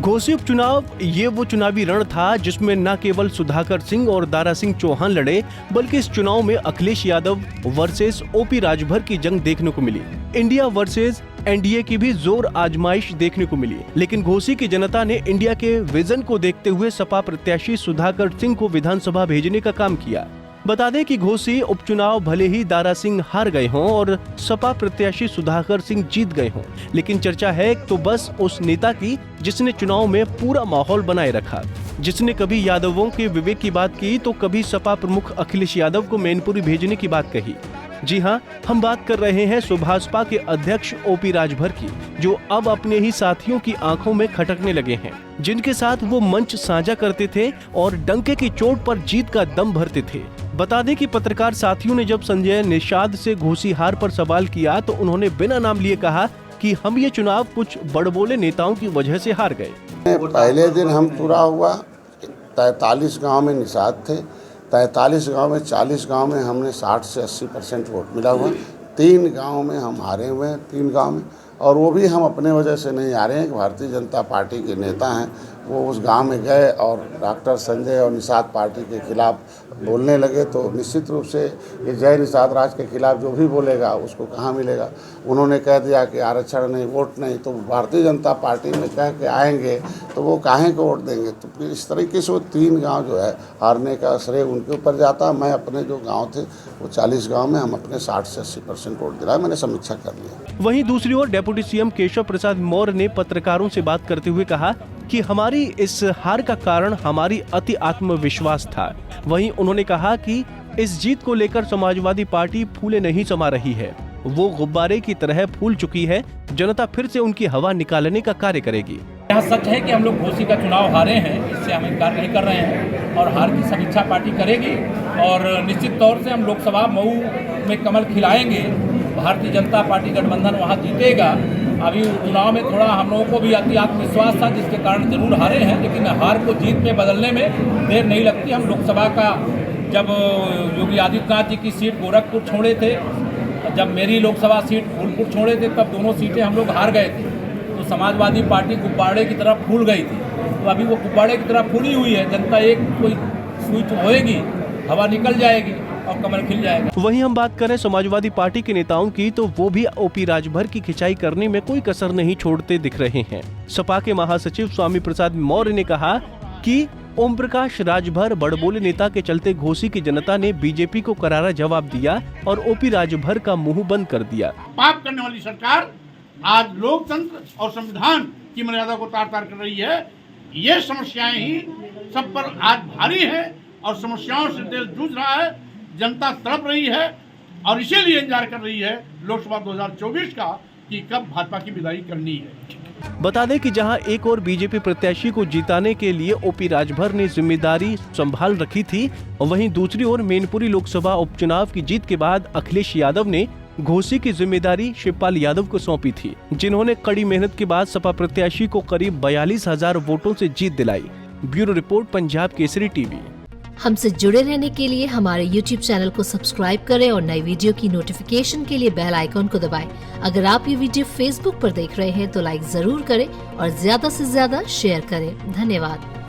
घोसी उपचुनाव ये वो चुनावी रण था जिसमें न केवल सुधाकर सिंह और दारा सिंह चौहान लड़े, बल्कि इस चुनाव में अखिलेश यादव वर्सेस ओपी राजभर की जंग देखने को मिली। इंडिया वर्सेस एनडीए की भी जोर आजमाइश देखने को मिली, लेकिन घोसी की जनता ने इंडिया के विजन को देखते हुए सपा प्रत्याशी सुधाकर सिंह को विधानसभा भेजने का काम किया। बता दें कि घोसी उपचुनाव भले ही दारा सिंह हार गए हों और सपा प्रत्याशी सुधाकर सिंह जीत गए हों, लेकिन चर्चा है तो बस उस नेता की जिसने चुनाव में पूरा माहौल बनाए रखा, जिसने कभी यादवों के विवेक की बात की तो कभी सपा प्रमुख अखिलेश यादव को मैनपुरी भेजने की बात कही। जी हाँ, हम बात कर रहे हैं सुभाषपा के अध्यक्ष ओपी राजभर की, जो अब अपने ही साथियों की आंखों में खटकने लगे हैं, जिनके साथ वो मंच साझा करते थे और डंके की चोट पर जीत का दम भरते थे। बता दें कि पत्रकार साथियों ने जब संजय निषाद से घोसी हार पर सवाल किया तो उन्होंने बिना नाम लिए कहा कि हम ये चुनाव कुछ बड़बोले नेताओं की वजह से हार गए। पहले दिन हम पूरा हुआ 43 गांव में निषाद थे, 43 गांव में 40 गांव में हमने 60 से 80% वोट मिला हुआ। 3 गांव में हम हारे हुए हैं, 3 गांव में, और वो भी हम अपने वजह से नहीं हारे हैं। भारतीय जनता पार्टी के नेता हैं, वो उस गांव में गए और डॉक्टर संजय और निषाद पार्टी के खिलाफ बोलने लगे, तो निश्चित रूप से ये जय निषाद राज के खिलाफ जो भी बोलेगा उसको कहाँ मिलेगा। उन्होंने कह दिया कि आरक्षण नहीं, वोट नहीं, तो भारतीय जनता पार्टी में कह के आएंगे तो वो काहे को वोट देंगे। तो फिर इस तरीके से वो 3 गांव जो है हारने का श्रेय उनके ऊपर जाता। मैं अपने जो गाँव थे वो 40 गाँव में हम अपने 60 से 80% वोट दिलाए, मैंने समीक्षा कर लिया। वहीं दूसरी ओर डिप्टी सीएम केशव प्रसाद मौर्य ने पत्रकारों से बात करते हुए कहा कि हमारी इस हार का कारण हमारी अति आत्मविश्वास था। वहीं उन्होंने कहा कि इस जीत को लेकर समाजवादी पार्टी फूले नहीं समा रही है, वो गुब्बारे की तरह फूल चुकी है। जनता फिर से उनकी हवा निकालने का कार्य करेगी। यह सच है कि हम लोग घोसी का चुनाव हारे हैं, इससे हम इनकार नहीं कर रहे हैं, और हार की समीक्षा पार्टी करेगी और निश्चित तौर से हम लोकसभा मऊ में कमल खिलाएंगे। भारतीय जनता पार्टी गठबंधन वहाँ जीतेगा। अभी चुनाव में थोड़ा हम लोगों को भी अति आत्मविश्वास था, जिसके कारण जरूर हारे हैं, लेकिन हार को जीत में बदलने में देर नहीं लगती। हम लोकसभा का जब योगी आदित्यनाथ जी की सीट गोरखपुर छोड़े थे, जब मेरी लोकसभा सीट फूलपुर छोड़े थे, तब दोनों सीटें हम लोग हार गए थे। तो समाजवादी पार्टी गुब्बारे की तरफ फूल गई थी, तो अभी वो गुब्बारे की तरफ फूली हुई है। जनता एक कोई स्विच होएगी, हवा निकल जाएगी और कमल खिल जाएगा। वहीं हम बात करें समाजवादी पार्टी के नेताओं की, तो वो भी ओपी राजभर की खिंचाई करने में कोई कसर नहीं छोड़ते दिख रहे हैं। सपा के महासचिव स्वामी प्रसाद मौर्य ने कहा कि ओम प्रकाश राजभर बड़बोले नेता के चलते घोसी की जनता ने बीजेपी को करारा जवाब दिया और ओपी राजभर का मुंह बंद कर दिया। पाप करने वाली सरकार आज लोकतंत्र और संविधान की मर्यादा को तार तार कर रही है। ये समस्याएं ही सब पर आज भारी है और समस्याओं से देश जूझ रहा है। जनता तड़प रही है और इसीलिए इंतजार कर रही है लोकसभा 2024 का कि कब भाजपा की विदाई करनी है। बता दें कि जहां एक और बीजेपी प्रत्याशी को जिताने के लिए ओपी राजभर ने जिम्मेदारी संभाल रखी थी, वहीं दूसरी ओर मैनपुरी लोकसभा उपचुनाव की जीत के बाद अखिलेश यादव ने घोसी की जिम्मेदारी शिवपाल यादव को सौंपी थी, जिन्होंने कड़ी मेहनत के बाद सपा प्रत्याशी को करीब 42,000 वोटों से जीत दिलाई। Bureau report, Punjab Kesari TV. हमसे जुड़े रहने के लिए हमारे YouTube चैनल को सब्सक्राइब करें और नई वीडियो की नोटिफिकेशन के लिए बेल आइकॉन को दबाएं। अगर आप ये वीडियो Facebook पर देख रहे हैं तो लाइक जरूर करें और ज्यादा से ज्यादा शेयर करें। धन्यवाद।